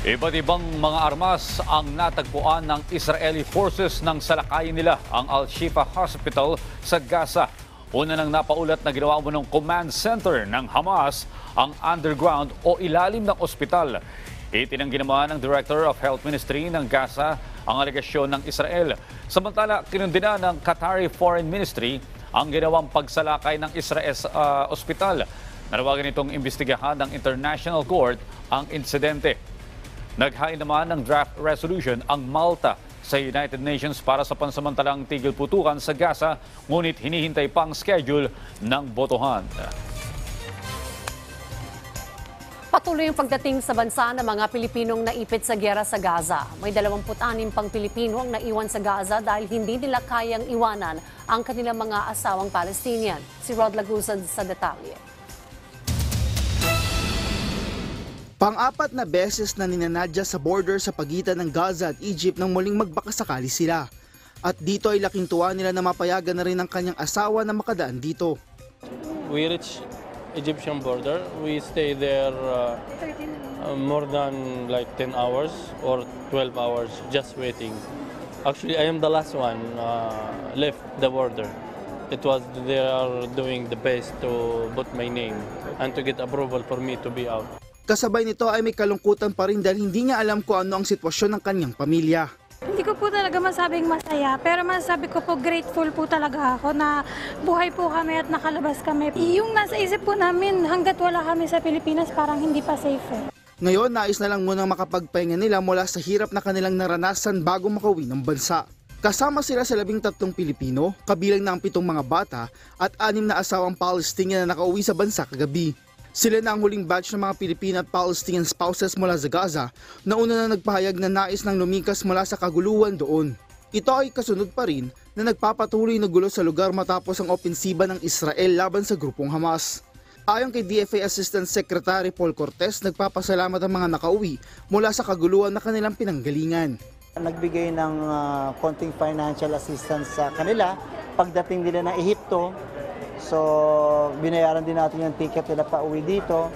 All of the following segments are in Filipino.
Iba't ibang mga armas ang natagpuan ng Israeli forces nang salakayin nila ang Al-Shifa Hospital sa Gaza. Una nang napaulat na ginawa ng command center ng Hamas ang underground o ilalim ng ospital. Itinanggi naman ng Director of Health Ministry ng Gaza ang alegasyon ng Israel. Samantala, kinundina ng Qatari Foreign Ministry ang ginawang pagsalakay ng Israel ospital. Nanawagan itong imbestigahan ng International Court ang insidente. Naghain naman ng draft resolution ang Malta sa United Nations para sa pansamantalang tigil putukan sa Gaza, ngunit hinihintay pang schedule ng botohan. Patuloy ang pagdating sa bansa ng mga Pilipinong naipit sa giyera sa Gaza. May 26 pang Pilipino ang naiwan sa Gaza dahil hindi nila kayang iwanan ang kanilang mga asawang Palestinian. Si Rod Laguzad sa detalye. Pang-apat na beses na ninanadya sa border sa pagitan ng Gaza at Egypt nang muling magbakasakali sila. At dito ay laking tuwa nila na mapayagan na rin ang kanyang asawa na makadaan dito. We reach Egyptian border. We stay there more than like 10 hours or 12 hours just waiting. Actually, I am the last one left the border. It was they are doing the best to put my name and to get approval for me to be out. Kasabay nito ay may kalungkutan pa rin dahil hindi niya alam kung ano ang sitwasyon ng kanyang pamilya. Hindi ko po talaga masabing masaya, pero masasabi ko po grateful po talaga ako na buhay po kami at nakalabas kami. Yung nasa isip po namin hanggat wala kami sa Pilipinas parang hindi pa safe eh. Ngayon, nais na lang munang makapagpahinga nila mula sa hirap na kanilang naranasan bago makauwi ng bansa. Kasama sila sa 13 Pilipino, kabilang na ang 7 mga bata at 6 na asawang Palestinian na nakauwi sa bansa kagabi. Sila na ang huling batch ng mga Pilipino at Palestinian spouses mula sa Gaza na una na nagpahayag na nais ng lumikas mula sa kaguluhan doon. Ito ay kasunod pa rin na nagpapatuloy na gulo sa lugar matapos ang opensiba ng Israel laban sa grupong Hamas. Ayon kay DFA Assistant Secretary Paul Cortez, nagpapasalamat ang mga nakauwi mula sa kaguluhan na kanilang pinanggalingan. Nagbigay ng konting financial assistance sa kanila pagdating nila ng Ehipto. So, binayaran din natin yung ticket nila pa uwi dito.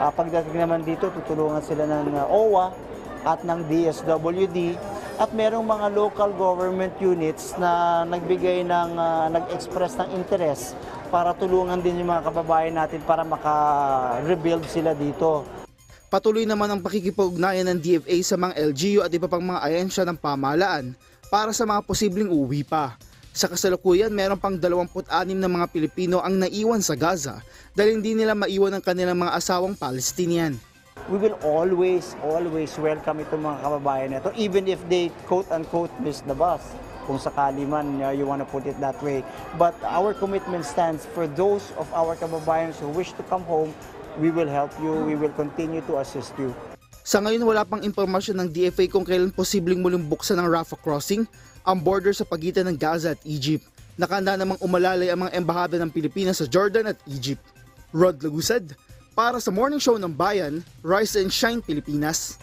Pagdating naman dito, tutulungan sila ng OWA at ng DSWD. At merong mga local government units na nagbigay ng, nag-express ng interest para tulungan din yung mga kababayan natin para maka-rebuild sila dito. Patuloy naman ang pakikipag-ugnayan ng DFA sa mga LGU at iba pang mga ahensya ng pamahalaan para sa mga posibleng uwi pa. Sa kasalukuyan, meron pang 26 na mga Pilipino ang naiwan sa Gaza dahil hindi nila maiwan ang kanilang mga asawang Palestinian. We will always welcome itong mga kababayan na ito, even if they quote-unquote miss the bus, kung sakali man you want to put it that way. But our commitment stands for those of our kababayans who wish to come home. We will help you, we will continue to assist you. Sa ngayon, wala pang impormasyon ng DFA kung kailan posibleng muling buksan ang Rafah crossing, ang border sa pagitan ng Gaza at Egypt. Nakahanda namang umalalay ang mga embahada ng Pilipinas sa Jordan at Egypt. Rod Laguzad, para sa Morning Show ng Bayan, Rise and Shine Pilipinas.